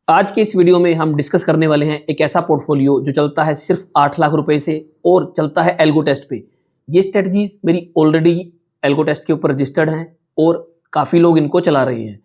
आज के इस वीडियो में हम डिस्कस करने वाले हैं एक ऐसा पोर्टफोलियो जो चलता है सिर्फ 8 लाख रुपए से और चलता है एल्गो टेस्ट पे। ये स्ट्रेटजीज मेरी ऑलरेडी एल्गो टेस्ट के ऊपर रजिस्टर्ड हैं और काफ़ी लोग इनको चला रहे हैं।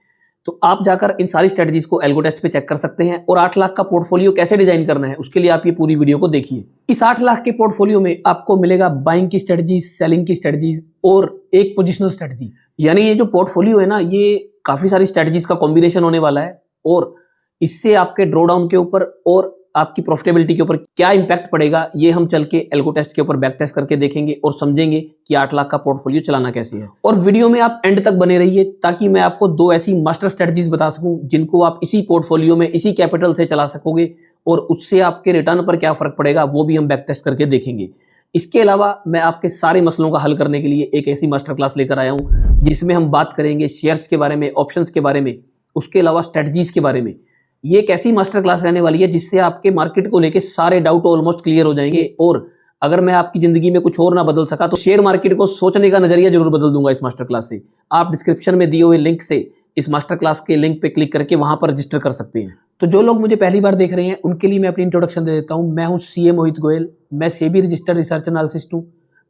तो आप जाकर इन सारी स्ट्रेटजीज को एल्गो टेस्ट पे चेक कर सकते हैं और 8 लाख का पोर्टफोलियो कैसे डिजाइन करना है उसके लिए आप ये पूरी वीडियो को देखिए। इस 8 लाख के पोर्टफोलियो में आपको मिलेगा बाइंग की स्ट्रेटजीज, सेलिंग की स्ट्रेटजीज और एक पोजिशनल स्ट्रेटजी। यानी ये जो पोर्टफोलियो है ना, ये काफ़ी सारी स्ट्रेटजीज का कॉम्बिनेशन होने वाला है और इससे आपके ड्रॉ डाउन के ऊपर और आपकी प्रॉफिटेबिलिटी के ऊपर क्या इंपैक्ट पड़ेगा, ये हम चल के एल्गो टेस्ट के ऊपर बैक टेस्ट करके देखेंगे और समझेंगे कि 8 लाख का पोर्टफोलियो चलाना कैसे है। और वीडियो में आप एंड तक बने रहिए ताकि मैं आपको दो ऐसी मास्टर स्ट्रेटजीज बता सकूं जिनको आप इसी पोर्टफोलियो में इसी कैपिटल से चला सकोगे और उससे आपके रिटर्न पर क्या फर्क पड़ेगा वो भी हम बैक टेस्ट करके देखेंगे। इसके अलावा मैं आपके सारे मसलों का हल करने के लिए एक ऐसी मास्टर क्लास लेकर आया हूं जिसमें हम बात करेंगे शेयर्स के बारे में, ऑप्शंस के बारे में, उसके अलावा स्ट्रेटजीज के बारे में। ये एक ऐसी मास्टर क्लास रहने वाली है जिससे आपके मार्केट को लेके सारे डाउट ऑलमोस्ट क्लियर हो जाएंगे और अगर मैं आपकी जिंदगी में कुछ और ना बदल सका तो शेयर मार्केट को सोचने का नजरिया जरूर बदल दूंगा इस मास्टर क्लास से। आप डिस्क्रिप्शन में दिए हुए लिंक से इस मास्टर क्लास के लिंक पे क्लिक करके वहां पर रजिस्टर कर सकते हैं। तो जो लोग मुझे पहली बार देख रहे हैं उनके लिए मैं अपनी इंट्रोडक्शन दे देता हूं। मैं हूं सीए मोहित गोयल, मैं सेबी रजिस्टर्ड रिसर्च एनालिसिस्ट हूं।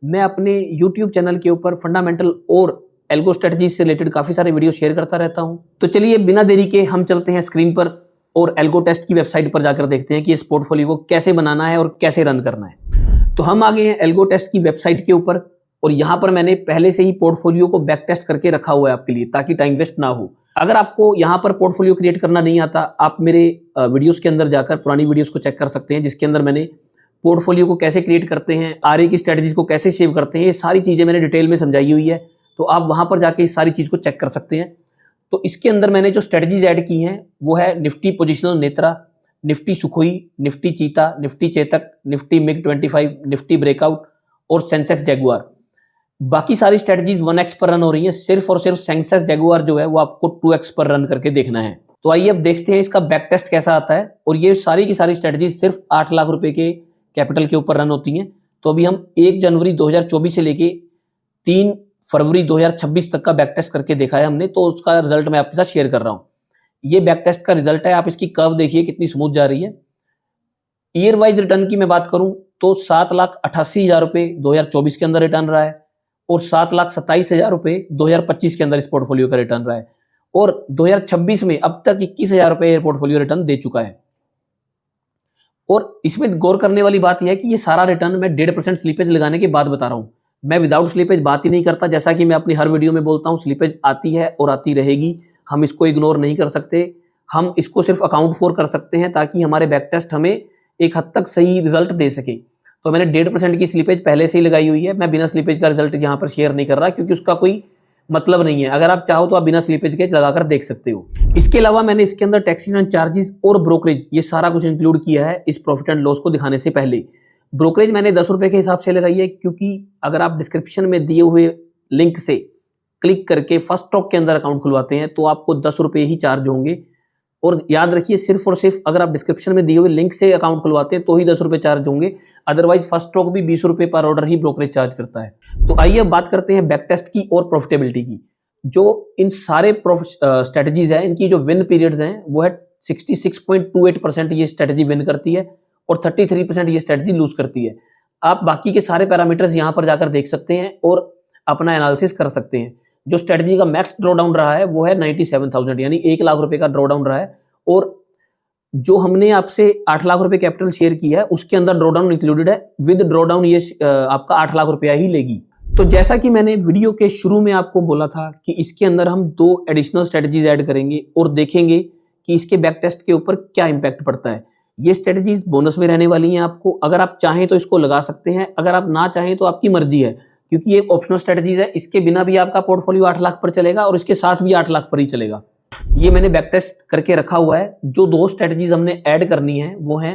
मैं अपने यूट्यूब चैनल के ऊपर फंडामेंटल और एल्गो स्ट्रेटजीज से रिलेटेड काफी सारे वीडियो शेयर करता रहता हूं। तो चलिए बिना देरी के हम चलते हैं स्क्रीन पर और एल्गो टेस्ट की वेबसाइट पर जाकर देखते हैं कि इस पोर्टफोलियो को कैसे बनाना है और कैसे रन करना है। तो हम आ गए हैं एल्गो टेस्ट की वेबसाइट के ऊपर और यहाँ पर मैंने पहले से ही पोर्टफोलियो को बैक टेस्ट करके रखा हुआ है आपके लिए ताकि टाइम वेस्ट ना हो। अगर आपको यहाँ पर पोर्टफोलियो क्रिएट करना नहीं आता, आप मेरे वीडियोस के अंदर जाकर पुरानी वीडियोस को चेक कर सकते हैं जिसके अंदर मैंने पोर्टफोलियो को कैसे क्रिएट करते हैं, आरए की स्ट्रेटजीज को कैसे सेव करते हैं, ये सारी चीजें मैंने डिटेल में समझाई हुई है। तो आप वहां पर जाके इस सारी चीज को चेक कर सकते हैं। तो इसके अंदर मैंने जो स्ट्रेटजीज ऐड की हैं वो है Nifty positional Netra, Nifty Sukhoi, Nifty Cheetah, Nifty Chetak, Nifty MiG 25, Nifty breakout और सेंसेक्स जैगुआर। बाकी सारी स्ट्रेटजीज 1x पर रन हो रही हैं, सिर्फ और सिर्फ सेंसेक्स जैगुआर जो है वो आपको 2x पर रन करके देखना है। तो आइए अब देखते हैं इसका बैक टेस्ट कैसा आता है। और ये सारी की सारी स्ट्रेटजीज सिर्फ 8 लाख रुपए के कैपिटल के ऊपर रन होती हैं। तो अभी हम 1 जनवरी 2024 से लेके 3 फरवरी 2026 तक का बैक टेस्ट करके देखा है हमने, तो उसका रिजल्ट मैं आपके साथ शेयर कर रहा हूं। ये बैक टेस्ट का रिजल्ट है, आप इसकी कर्व देखिए कितनी स्मूथ जा रही है। ईयर वाइज रिटर्न की मैं बात करूं तो 7,88,000 रुपए 2024 के अंदर रिटर्न रहा है और 7,27,000 रुपए 2025 के अंदर इस पोर्टफोलियो का रिटर्न रहा है और 2026 में अब तक 21,000 रुपए ये पोर्टफोलियो रिटर्न दे चुका है। और इसमें गौर करने वाली बात यह है कि ये सारा रिटर्न मैं 1.5% स्लीपेज लगाने के बाद बता रहा हूं। मैं विदाउट स्लीपेज बात ही नहीं करता, जैसा कि मैं अपनी हर वीडियो में बोलता हूं, स्लीपेज आती है और आती रहेगी, हम इसको इग्नोर नहीं कर सकते। हम इसको सिर्फ अकाउंट फॉर कर सकते हैं ताकि हमारे बैक टेस्ट हमें एक हद तक सही रिजल्ट दे सके। तो मैंने 1.5% की स्लीपेज पहले से ही लगाई हुई है। मैं बिना स्लीपेज का रिजल्ट यहाँ पर शेयर नहीं कर रहा क्योंकि उसका कोई मतलब नहीं है। अगर आप चाहो तो आप बिना स्लीपेज के लगाकर देख सकते हो। इसके अलावा मैंने इसके अंदर टैक्सेशन एंड चार्जेस और ब्रोकरेज ये सारा कुछ इंक्लूड किया है इस प्रॉफिट एंड लॉस को दिखाने से पहले। ब्रोकरेज मैंने 10 रुपए के हिसाब से लगाई है क्योंकि अगर आप डिस्क्रिप्शन में दिए हुए लिंक से क्लिक करके फर्स्ट स्टॉक के अंदर अकाउंट खुलवाते हैं तो आपको 10 रुपए ही चार्ज होंगे। और याद रखिए सिर्फ और सिर्फ अगर आप डिस्क्रिप्शन में दिए हुए लिंक से अकाउंट खुलवाते हैं तो ही 10 रुपए चार्ज होंगे, अदरवाइज फर्स्ट स्टॉक भी 20 रुपए पर ऑर्डर ही ब्रोकरेज चार्ज करता है। तो आइए अब बात करते हैं बैक टेस्ट की और प्रॉफिटेबिलिटी की। जो इन सारे स्ट्रेटजीज है इनकी जो विन पीरियड्स हैं वो है 66.28% ये स्ट्रेटजी विन करती है और 33% ये स्ट्रेटजी लूज करती है। आप बाकी के सारे पैरामीटर्स यहां पर जाकर देख सकते हैं और अपना एनालिसिस कर सकते हैं। जो स्ट्रेटजी का मैक्स ड्रॉ डाउन रहा है वो है 97,000 यानी 1 लाख रुपए का ड्रॉ डाउन रहा है और जो हमने आपसे 8 लाख रुपए कैपिटल शेयर किया है उसके अंदर ड्रॉ डाउन इंक्लूडेड है। विद ड्रॉ डाउन ये आपका 8 लाख रुपया ही लेगी। तो जैसा कि मैंने वीडियो के शुरू में आपको बोला था कि इसके अंदर हम 2 एडिशनल स्ट्रेटजीज ऐड करेंगे और देखेंगे कि इसके बैक टेस्ट के ऊपर क्या इंपैक्ट पड़ता है। ये स्ट्रेटजीज बोनस में रहने वाली हैं आपको। अगर आप चाहें तो इसको लगा सकते हैं, अगर आप ना चाहें तो आपकी मर्जी है क्योंकि ये ऑप्शनल स्ट्रेटजीज है। इसके बिना भी आपका पोर्टफोलियो 8 लाख पर चलेगा और इसके साथ भी 8 लाख पर ही चलेगा। ये मैंने बैक टेस्ट करके रखा हुआ है। जो 2 स्ट्रेटजीज हमने ऐड करनी है वो है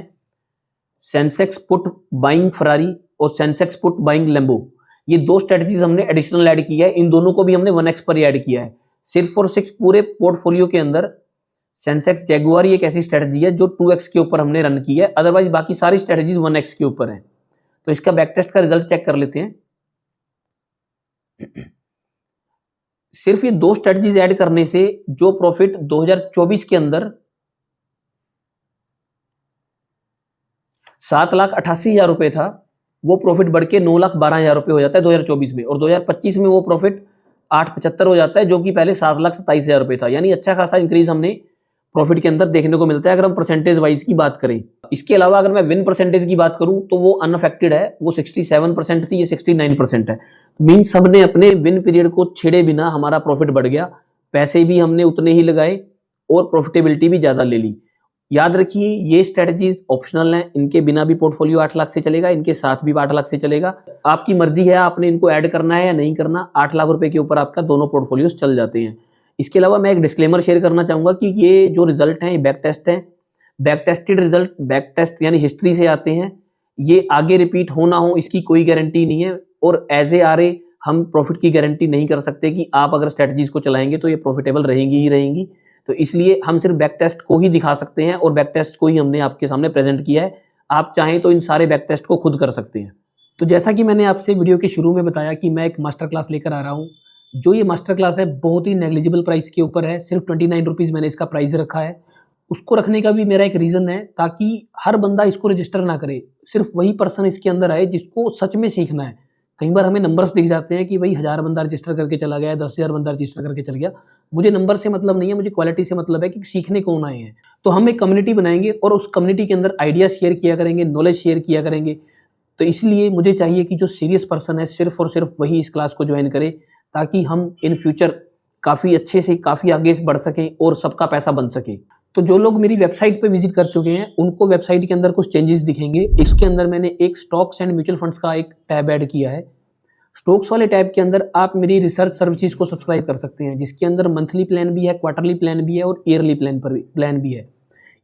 सेंसेक्स पुट बाइंग फरारी और सेंसेक्स पुट बाइंग लेम्बो। ये 2 स्ट्रेटजीज हमने एडिशनल ऐड की है। इन दोनों को भी हमने 1x पर ही ऐड किया है। सिर्फ और सिर्फ पूरे पोर्टफोलियो के अंदर सेंसेक्स जैगुआर एक ऐसी स्ट्रेटजी है जो 2x के ऊपर हमने रन की है, अदरवाइज बाकी सारी स्ट्रेटजीज 1x के ऊपर है। तो इसका बैक टेस्ट का रिजल्ट चेक कर लेते हैं। सिर्फ ये 2 स्ट्रेटजीज ऐड करने से जो प्रॉफिट 2024 के अंदर 7,88,000 रुपये था, वो प्रॉफिट बढ़ के 9,12,000 रुपये हो जाता है 2024 में, और 2025 में वो प्रॉफिट 8,75 हो जाता है, जो कि पहले 7,27,000 रुपये था। यानी अच्छा खासा इंक्रीज हमने प्रॉफिट के अंदर देखने को मिलता है अगर हम परसेंटेज वाइज की बात करें। इसके अलावा अगर मैं विन परसेंटेज की बात करूं तो वो अनअफेक्टेड है, वो 67% थी, ये 69% है। मीन्स हमने अपने विन पीरियड को छेड़े बिना हमारा प्रॉफिट बढ़ गया, पैसे भी हमने उतने ही लगाए और प्रॉफिटेबिलिटी भी ज्यादा ले ली। याद रखिए ये स्ट्रेटजीज ऑप्शनल हैं, इनके बिना भी पोर्टफोलियो 8 लाख से चलेगा, इनके साथ भी 8 लाख से चलेगा। आपकी मर्जी है आपने इनको ऐड करना है या नहीं करना। 8 लाख रुपए के ऊपर आपका दोनों पोर्टफोलियोज चल जाते हैं। इसके अलावा मैं एक डिस्क्लेमर शेयर करना चाहूंगा कि ये जो रिजल्ट हैं ये बैक टेस्ट हैं, back tested result, back test यानी हिस्ट्री से आते हैं। ये आगे रिपीट हो ना हो इसकी कोई गारंटी नहीं है, और एज ए आर ए हम प्रॉफिट की गारंटी नहीं कर सकते कि आप अगर स्ट्रेटजीज को चलाएंगे तो ये प्रॉफिटेबल रहेंगी ही रहेंगी। तो इसलिए हम सिर्फ बैक टेस्ट को ही दिखा सकते हैं, और बैक टेस्ट को ही हमने आपके सामने प्रेजेंट किया है। आप चाहें तो इन सारे बैक टेस्ट को खुद कर सकते हैं। तो जैसा कि मैंने आपसे वीडियो के शुरू में बताया कि मैं एक मास्टर क्लास लेकर आ रहा हूँ। जो ये मास्टर क्लास है बहुत ही नेग्लिजिबल प्राइस के ऊपर है, सिर्फ 29 रुपीज़ मैंने इसका प्राइस रखा है। उसको रखने का भी मेरा एक रीज़न है, ताकि हर बंदा इसको रजिस्टर ना करे, सिर्फ वही पर्सन इसके अंदर आए जिसको सच में सीखना है। कई बार हमें नंबर्स दिख जाते हैं कि भाई 1000 बंदा रजिस्टर करके चला गया, 10,000 बंदा रजिस्टर करके चल गया। मुझे नंबर से मतलब नहीं है, मुझे क्वालिटी से मतलब है कि सीखने कौन आए हैं। तो हम एक कम्युनिटी बनाएंगे और उस कम्युनिटी के अंदर आइडियाज शेयर किया करेंगे, नॉलेज शेयर किया करेंगे। तो इसलिए मुझे चाहिए कि जो सीरियस पर्सन है सिर्फ और सिर्फ वही इस क्लास को ज्वाइन करे, ताकि हम इन फ्यूचर काफ़ी अच्छे से काफ़ी आगे बढ़ सकें और सबका पैसा बन सके। तो जो लोग मेरी वेबसाइट पे विजिट कर चुके हैं उनको वेबसाइट के अंदर कुछ चेंजेस दिखेंगे। इसके अंदर मैंने एक स्टॉक्स एंड म्यूचुअल फंड्स का एक टैब ऐड किया है। स्टॉक्स वाले टैब के अंदर आप मेरी रिसर्च सर्विसेज को सब्सक्राइब कर सकते हैं, जिसके अंदर मंथली प्लान भी है, क्वार्टरली प्लान भी है और ईयरली प्लान भी है।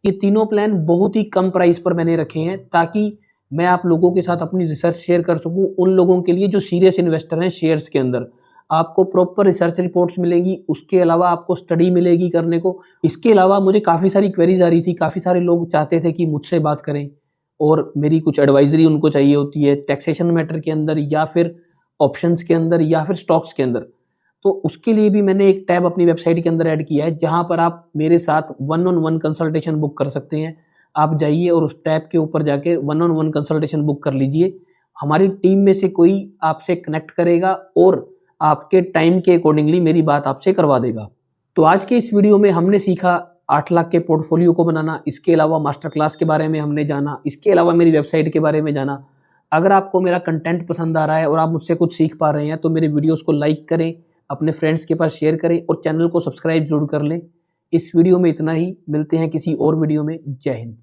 ये तीनों प्लान बहुत ही कम प्राइस पर मैंने रखे हैं, ताकि मैं आप लोगों के साथ अपनी रिसर्च शेयर कर सकूं, उन लोगों के लिए जो सीरियस इन्वेस्टर हैं शेयर्स के अंदर। आपको प्रॉपर रिसर्च रिपोर्ट्स मिलेंगी, उसके अलावा आपको स्टडी मिलेगी करने को। इसके अलावा मुझे काफ़ी सारी क्वेरीज आ रही थी, काफ़ी सारे लोग चाहते थे कि मुझसे बात करें और मेरी कुछ एडवाइजरी उनको चाहिए होती है टैक्सेशन मैटर के अंदर, या फिर ऑप्शंस के अंदर, या फिर स्टॉक्स के अंदर। तो उसके लिए भी मैंने एक टैब अपनी वेबसाइट के अंदर ऐड किया है, जहां पर आप मेरे साथ 1-on-1 कंसल्टेशन बुक कर सकते हैं। आप जाइए और उस टैब के ऊपर जाके 1-on-1 कंसल्टेशन बुक कर लीजिए। हमारी टीम में से कोई आपसे कनेक्ट करेगा और आपके टाइम के अकॉर्डिंगली मेरी बात आपसे करवा देगा। तो आज के इस वीडियो में हमने सीखा 8 लाख के पोर्टफोलियो को बनाना, इसके अलावा मास्टर क्लास के बारे में हमने जाना, इसके अलावा मेरी वेबसाइट के बारे में जाना। अगर आपको मेरा कंटेंट पसंद आ रहा है और आप मुझसे कुछ सीख पा रहे हैं तो मेरे वीडियोस को लाइक करें, अपने फ्रेंड्स के पास शेयर करें और चैनल को सब्सक्राइब जरूर कर लें। इस वीडियो में इतना ही, मिलते हैं किसी और वीडियो में। जय हिंद।